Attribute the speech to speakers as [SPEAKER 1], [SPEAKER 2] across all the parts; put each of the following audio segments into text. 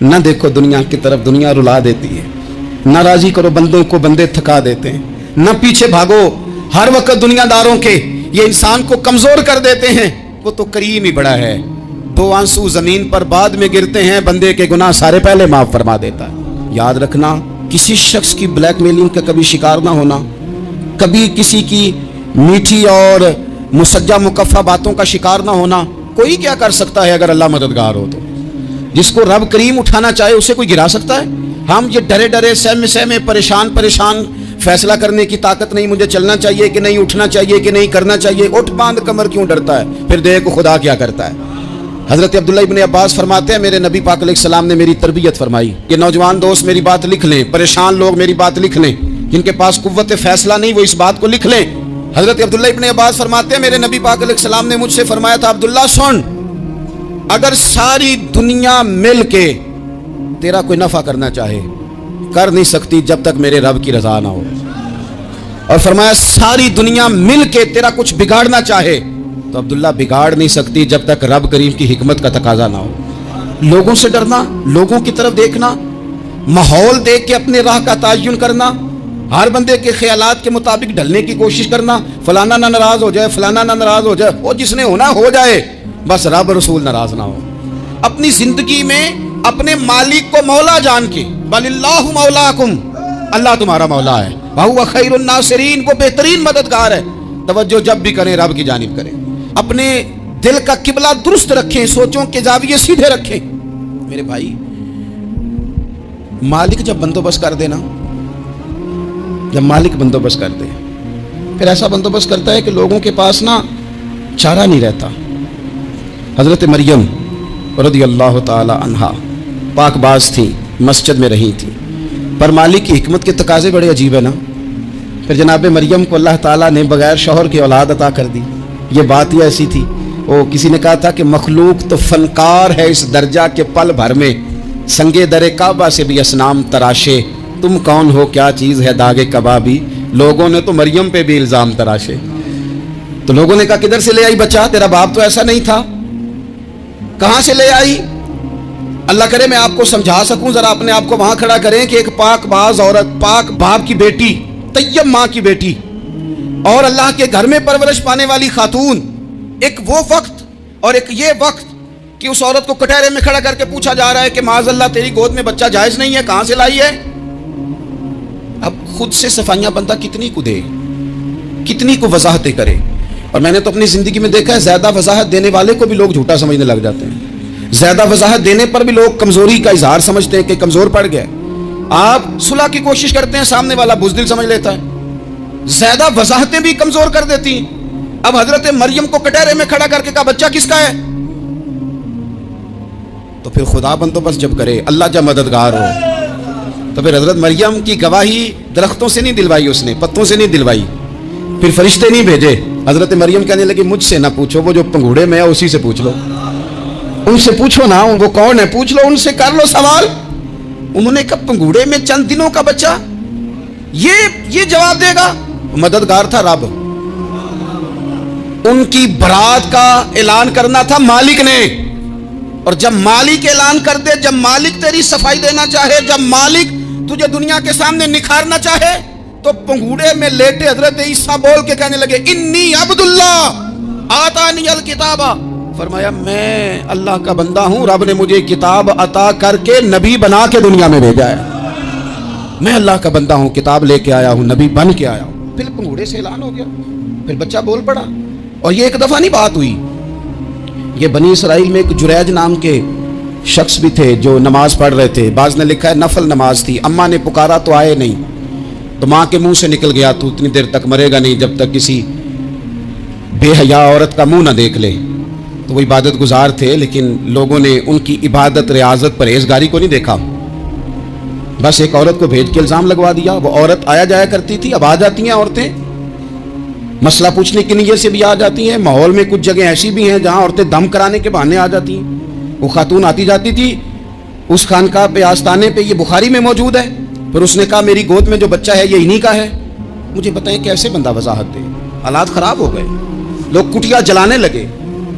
[SPEAKER 1] نہ دیکھو دنیا کی طرف، دنیا رلا دیتی ہے، نہ راضی کرو بندوں کو، بندے تھکا دیتے ہیں، نہ پیچھے بھاگو ہر وقت دنیا داروں کے، یہ انسان کو کمزور کر دیتے ہیں۔ وہ تو کریم ہی بڑا ہے، 2 آنسو زمین پر بعد میں گرتے ہیں، بندے کے گناہ سارے پہلے معاف فرما دیتا ہے۔ یاد رکھنا، کسی شخص کی بلیک میلنگ کا کبھی شکار نہ ہونا، کبھی کسی کی میٹھی اور مسجع مکفہ باتوں کا شکار نہ ہونا۔ کوئی کیا کر سکتا ہے اگر اللہ مددگار ہو تو؟ جس کو رب کریم اٹھانا چاہے اسے کوئی گرا سکتا ہے؟ ہم یہ ڈرے ڈرے سہمے سہمے پریشان فیصلہ کرنے کی طاقت نہیں، مجھے چلنا چاہیے کہ نہیں، اٹھنا چاہیے کہ نہیں، کرنا چاہیے، اٹھ باندھ کمر کیوں ڈرتا ہے؟ پھر دیکھو خدا کیا کرتا ہے۔ حضرت عبداللہ ابن عباس فرماتے ہیں میرے نبی پاک علیہ السلام نے میری تربیت فرمائی کہ نوجوان دوست میری بات لکھ لیں، پریشان لوگ میری بات لکھ لیں، جن کے پاس قوت فیصلہ نہیں وہ اس بات کو لکھ لیں۔ حضرت عبداللہ ابن عباس فرماتے ہیں میرے نبی پاک علیہ السلام نے مجھ سے فرمایا تھا، عبداللہ سن، اگر ساری دنیا مل کے تیرا کوئی نفع کرنا چاہے کر نہیں سکتی جب تک میرے رب کی رضا نہ ہو، اور فرمایا ساری دنیا مل کے تیرا کچھ بگاڑنا چاہے تو عبداللہ بگاڑ نہیں سکتی جب تک رب کریم کی حکمت کا تقاضا نہ ہو۔ لوگوں سے ڈرنا، لوگوں کی طرف دیکھنا، ماحول دیکھ کے اپنے راہ کا تعین کرنا، ہر بندے کے خیالات کے مطابق ڈھلنے کی کوشش کرنا، فلانا نہ ناراض ہو جائے، فلانا نہ ناراض ہو جائے، وہ جس نے ہونا ہو جائے، بس رب رسول ناراض نہ ہو۔ اپنی زندگی میں اپنے مالک کو مولا جان کے، بل اللہ مولاکم، اللہ تمہارا مولا ہے، وہو خیر الناصرین، وہ بہترین مددگار ہے۔ توجہ جب بھی کریں رب کی جانب کریں، اپنے دل کا قبلہ درست رکھیں، سوچوں کے زاویے سیدھے رکھیں۔ میرے بھائی، مالک جب بندوبست کر دینا، جب مالک بندوبست کر دے، پھر ایسا بندوبست کرتا ہے کہ لوگوں کے پاس نا چارہ نہیں رہتا۔ حضرت مریم رضی اللہ تعالی عنہا پاک باز تھی، مسجد میں رہی تھی، پر مالک کی حکمت کے تقاضے بڑے عجیب ہے نا۔ پھر جناب مریم کو اللہ تعالیٰ نے بغیر شوہر کی اولاد عطا کر دی۔ یہ بات ہی ایسی تھی، وہ کسی نے کہا تھا کہ مخلوق تو فنکار ہے اس درجہ کے پل بھر میں، سنگے در کعبہ سے بھی اصنام تراشے، تم کون ہو کیا چیز ہے داغ کبابی۔ لوگوں نے تو مریم پہ بھی الزام تراشے، تو لوگوں نے کہا کدھر سے لے آئی بچہ، تیرا باپ تو ایسا نہیں تھا، کہاں سے لے آئی؟ اللہ کرے میں آپ کو سمجھا سکوں، ذرا اپنے آپ کو وہاں کھڑا کریں کہ ایک پاک باز عورت، پاک باپ کی بیٹی، طیب ماں کی بیٹی، اور اللہ کے گھر میں پرورش پانے والی خاتون، ایک وہ وقت اور ایک یہ وقت کہ اس عورت کو کٹہرے میں کھڑا کر کے پوچھا جا رہا ہے کہ معاذ اللہ تیری گود میں بچہ جائز نہیں ہے، کہاں سے لائی ہے؟ اب خود سے صفائیاں بندہ کتنی کو دے، کتنی کو وضاحتیں کرے۔ اور میں نے تو اپنی زندگی میں دیکھا ہے زیادہ وضاحت دینے والے کو بھی لوگ جھوٹا سمجھنے لگ جاتے ہیں، زیادہ وضاحت دینے پر بھی لوگ کمزوری کا اظہار سمجھتے ہیں کہ کمزور پڑ گئے۔ آپ صلح کی کوشش کرتے ہیں، سامنے والا بزدل سمجھ لیتا ہے، زیادہ وضاحتیں بھی کمزور کر دیتی ہیں۔ اب حضرت مریم کو کٹہرے میں کھڑا کر کے کہا بچہ کس کا ہے؟ تو پھر خدا بندوبست جب کرے، اللہ جب مددگار ہو، تو پھر حضرت مریم کی گواہی درختوں سے نہیں دلوائی، اس نے پتوں سے نہیں دلوائی، پھر فرشتے نہیں بھیجے۔ حضرت مریم کہنے لگی مجھ سے نہ پوچھو، وہ جو پنگوڑے میں ہے اسی سے پوچھ لو، ان سے پوچھو نا، وہ کون ہے پوچھ لو، ان سے کر لو سوال۔ انہوں نے کہا پنگوڑے میں چند دنوں کا بچہ، یہ جواب دے گا؟ مددگار تھا رب، ان کی برات کا اعلان کرنا تھا مالک نے، اور جب مالک اعلان کر دے، جب مالک تیری صفائی دینا چاہے، جب مالک تجھے دنیا کے سامنے نکھارنا چاہے، تو پنگوڑے میں لیٹے حضرت عیسیٰ بول کے کہنے لگے انی عبداللہ آتانی الکتاب، فرمایا میں اللہ کا بندہ ہوں، رب نے مجھے کتاب عطا کر کے نبی بنا کے دنیا میں بھیجا ہے، میں اللہ کا بندہ ہوں، کتاب لے کے آیا ہوں، نبی بن کے آیا ہوں۔ پھر پنگوڑے سے اعلان ہو گیا، پھر بچہ بول پڑا۔ اور یہ ایک دفعہ نہیں بات ہوئی، یہ بنی اسرائیل میں ایک جریج نام کے شخص بھی تھے جو نماز پڑھ رہے تھے، بعض نے لکھا ہے نفل نماز تھی، اماں نے پکارا تو آئے نہیں، تو ماں کے منہ سے نکل گیا تو اتنی دیر تک مرے گا نہیں جب تک کسی بے حیا عورت کا منہ نہ دیکھ لے۔ تو وہ عبادت گزار تھے، لیکن لوگوں نے ان کی عبادت، ریاضت، پرہیزگاری کو نہیں دیکھا، بس ایک عورت کو بھیج کے الزام لگوا دیا۔ وہ عورت آیا جایا کرتی تھی، اب آ جاتی ہیں عورتیں، مسئلہ پوچھنے کی نیت سے بھی آ جاتی ہیں، ماحول میں کچھ جگہ ایسی بھی ہیں جہاں عورتیں دم کرانے کے بہانے آ جاتی ہیں۔ وہ خاتون آتی جاتی تھی اس خانقاہ پہ، آستانے پہ، یہ بخاری میں موجود ہے۔ پھر اس نے کہا میری گود میں جو بچہ ہے یہ انہی کا ہے۔ مجھے بتائیں کیسے بندہ وضاحت دے؟ حالات خراب ہو گئے، لوگ کٹیا جلانے لگے،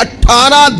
[SPEAKER 1] 18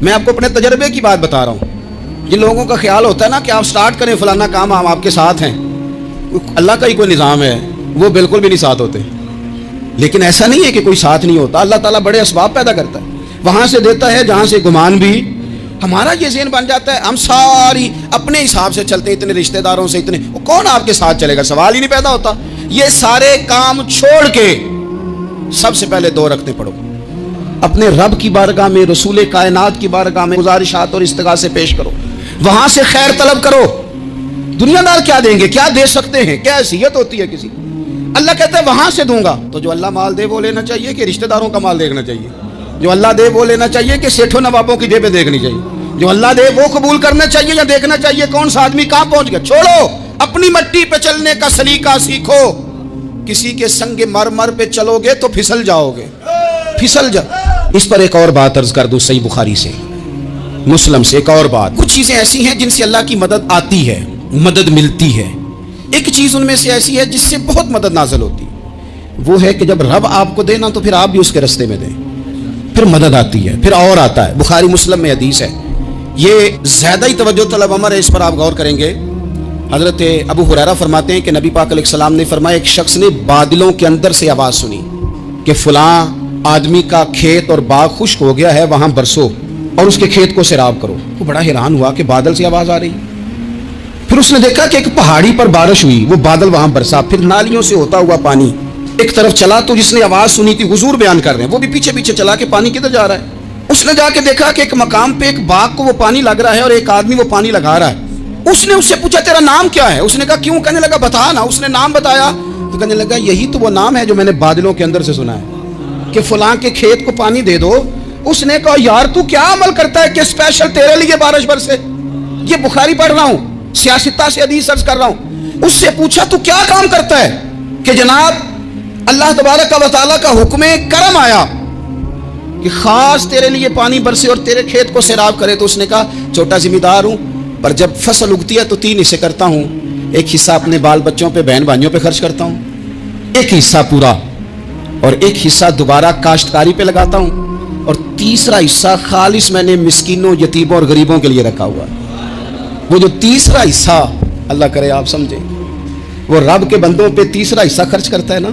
[SPEAKER 1] میں آپ کو اپنے تجربے کی بات بتا رہا ہوں. جن لوگوں کا خیال ہوتا ہے نا کہ آپ سٹارٹ کریں فلانا کام، ہم آپ کے ساتھ ہیں، اللہ کا ہی کوئی نظام ہے، وہ بالکل بھی نہیں ساتھ ہوتے. لیکن ایسا نہیں ہے کہ کوئی ساتھ نہیں ہوتا. اللہ تعالیٰ بڑے اسباب پیدا کرتا ہے، وہاں سے دیتا ہے جہاں سے گمان بھی. ہمارا یہ ذہن بن جاتا ہے ہم ساری اپنے حساب سے چلتے ہیں، اتنے رشتہ داروں سے اتنے، وہ کون آپ کے ساتھ چلے گا؟ سوال ہی نہیں پیدا ہوتا. یہ سارے کام چھوڑ کے سب سے پہلے 2 رکعتیں پڑھو، اپنے رب کی بارگاہ میں، رسول کائنات کی بارگاہ میں گزارشات اور استغاثے پیش کرو، وہاں سے خیر طلب کرو. دنیا دار کیا دیں گے؟ کیا دے سکتے ہیں؟ کیا حیثیت ہوتی ہے کسی؟ اللہ کہتا ہے وہاں سے دوں گا. تو جو اللہ مال دے وہ لینا چاہیے کہ رشتہ داروں کا مال دیکھنا چاہیے؟ جو اللہ دے وہ لینا چاہیے کہ سیٹھوں نوابوں کی جیبیں دیکھنی چاہیے؟ جو اللہ دے وہ قبول کرنا چاہیے یا دیکھنا چاہیے کون سا آدمی کہاں پہنچ گیا؟ چھوڑو، اپنی مٹی پہ چلنے کا سلیقہ سیکھو. کسی کے سنگ مرمر پہ چلو گے تو پھسل جاؤ گے، پھسل جا. اس پر ایک اور بات عرض کر دوں، صحیح بخاری سے، مسلم سے ایک اور بات. کچھ چیزیں ایسی ہیں جن سے اللہ کی مدد آتی ہے، مدد ملتی ہے. ایک چیز ان میں سے ایسی ہے جس سے بہت مدد نازل ہوتی، وہ ہے کہ جب رب آپ کو دے نا تو پھر آپ بھی اس کے رستے میں دیں، پھر مدد آتی ہے، پھر اور آتا ہے. بخاری مسلم میں حدیث ہے، یہ زیادہ ہی توجہ طلب امر ہے، اس پر آپ غور کریں گے. حضرت ابو ہریرہ فرماتے ہیں کہ نبی پاک علیہ السلام نے فرمایا ایک شخص نے بادلوں کے اندر سے آواز سنی کہ فلاں آدمی کا کھیت اور باغ خشک ہو گیا ہے، وہاں برسو اور اس کے کھیت کو سیراب کرو. وہ بڑا حیران ہوا کہ بادل سے آواز آ رہی. پھر اس نے دیکھا کہ ایک پہاڑی پر بارش ہوئی، وہ بادل وہاں برسا، پھر نالیوں سے ہوتا ہوا پانی ایک طرف چلا. تو جس نے آواز سنی تھی، حضور بیان کر رہے ہیں، وہ بھی پیچھے پیچھے چلا کہ پانی کدھر جا رہا ہے. اس نے جا کے دیکھا کہ ایک مقام پہ ایک باغ کو وہ پانی لگ رہا ہے اور ایک آدمی وہ پانی لگا رہا ہے. اس نے اس سے پوچھا تیرا نام کیا ہے؟ اس نے کہا کیوں؟ کہنے لگا بتا نا. اس نے نام بتایا تو کہنے لگا یہی تو وہ نام ہے جو میں نے بادلوں کے اندر سے سنا ہے کہ فلاں کے کھیت کو پانی دے دو. اس نے کہا یار تو کیا عمل کرتا ہے کہ اسپیشل تیرے لیے بارش برسے؟ یہ بخاری پڑھ رہا ہوں، سیاستہ سے حدیث عرض کر رہا ہوں. اس سے پوچھا تو کیا کام کرتا ہے کہ جناب اللہ تبارک و تعالیٰ کا حکم کرم آیا کہ خاص تیرے لیے پانی برسے اور تیرے کھیت کو سیراب کرے. تو اس نے کہا چھوٹا ذمہ دار ہوں، پر جب فصل اگتی ہے تو 3 حصے کرتا ہوں. ایک حصہ اپنے بال بچوں پہ، بہن بھائیوں پہ خرچ کرتا ہوں، ایک حصہ پورا، اور ایک حصہ دوبارہ کاشتکاری پہ لگاتا ہوں، اور تیسرا حصہ خالص میں نے مسکینوں، یتیموں اور غریبوں کے لیے رکھا ہوا. وہ جو تیسرا حصہ، اللہ کرے آپ سمجھیں، وہ رب کے بندوں پہ تیسرا حصہ خرچ کرتا ہے نا،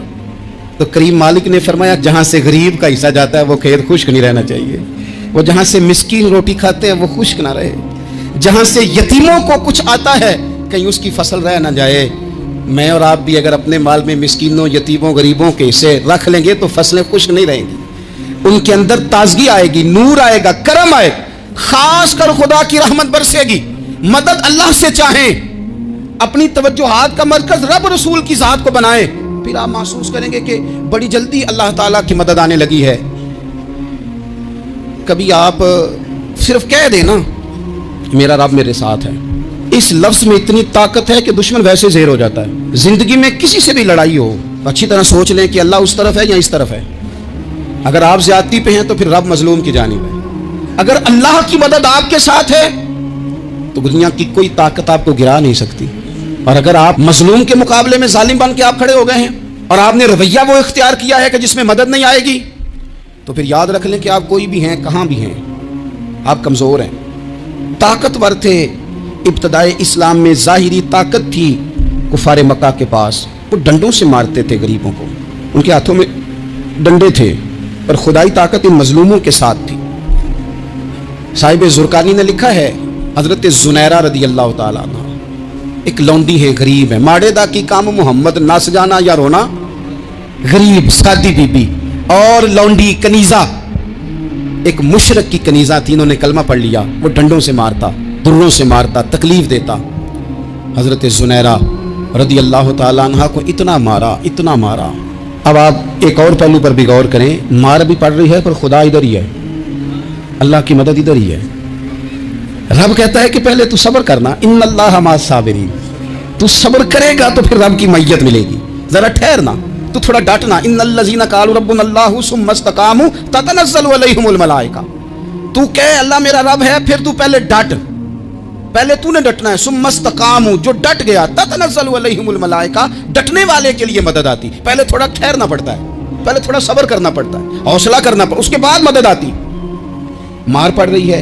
[SPEAKER 1] تو کریم مالک نے فرمایا جہاں سے غریب کا حصہ جاتا ہے وہ کھیت خشک نہیں رہنا چاہیے. وہ جہاں سے مسکین روٹی کھاتے ہیں وہ خشک نہ رہے. جہاں سے یتیموں کو کچھ آتا ہے کہیں اس کی فصل رہ نہ جائے. میں اور آپ بھی اگر اپنے مال میں مسکینوں، یتیموں، غریبوں کے حصے رکھ لیں گے تو فصلیں خشک نہیں رہیں گی. ان کے اندر تازگی آئے گی، نور آئے گا، کرم آئے گا، خاص کر خدا کی رحمت برسے گی. مدد اللہ سے چاہیں، اپنی توجہات کا مرکز رب رسول کی ذات کو بنائیں، پھر آپ محسوس کریں گے کہ بڑی جلدی اللہ تعالیٰ کی مدد آنے لگی ہے. کبھی آپ صرف کہہ دیں نا میرا رب میرے ساتھ ہے، اس لفظ میں اتنی طاقت ہے کہ دشمن ویسے زہر ہو جاتا ہے. زندگی میں کسی سے بھی لڑائی ہو، اچھی طرح سوچ لیں کہ اللہ اس طرف ہے یا اس طرف ہے. اگر آپ زیادتی پہ ہیں تو پھر رب مظلوم کی جانب ہے. اگر اللہ کی مدد آپ کے ساتھ ہے تو دنیا کی کوئی طاقت آپ کو گرا نہیں سکتی. اور اگر آپ مظلوم کے مقابلے میں ظالم بن کے آپ کھڑے ہو گئے ہیں اور آپ نے رویہ وہ اختیار کیا ہے کہ جس میں مدد نہیں آئے گی، تو پھر یاد رکھ لیں کہ آپ کوئی بھی ہیں، کہاں بھی ہیں، آپ کمزور ہیں. طاقتور تھے ابتدائے اسلام میں، ظاہری طاقت تھی کفار مکہ کے پاس، وہ ڈنڈوں سے مارتے تھے غریبوں کو، ان کے ہاتھوں میں ڈنڈے تھے، پر خدائی طاقت ان مظلوموں کے ساتھ تھی. صاحب زرقانی نے لکھا ہے حضرت زنیرہ رضی اللہ تعالیٰ عنہ ایک لونڈی ہے، غریب ہے، ماڑے دا کی کام محمد نہ سجانا یا رونا، غریب سادی بی بی اور لونڈی کنیزہ، ایک مشرک کی کنیزہ تھی، انہوں نے کلمہ پڑھ لیا. وہ ڈنڈوں سے مارتا، دروں سے مارتا، تکلیف دیتا. حضرت زنیرہ رضی اللہ تعالیٰ عنہ کو اتنا مارا، اتنا مارا. اب آپ ایک اور پہلو پر بھی غور کریں، مار بھی پڑ رہی ہے پر خدا ادھر ہی ہے، اللہ کی مدد ادھر ہی ہے. رب کہتا ہے کہ پہلے تو صبر کرنا، ان اللہ مع الصابرین، تو صبر کرے گا تو پھر رب کی معیت ملے گی. ذرا ٹھہرنا، تو تھوڑا ڈٹنا. ان الذین قالوا ربنا اللہ ثم استقاموا تتنزل علیہم الملائکہ، تو کہے اللہ میرا رب ہے، پھر تو پہلے ڈٹ، پہلے تو نے ڈٹنا ہے. ثم استقاموا، جو ڈٹ گیا، تتنزل علیہم الملائکہ، ڈٹنے والے کے لیے مدد آتی. پہلے تھوڑا ٹھہرنا پڑتا ہے، پہلے تھوڑا صبر کرنا پڑتا ہے، حوصلہ کرنا پڑتا ہے، اس کے بعد مدد آتی. مار پڑ رہی ہے،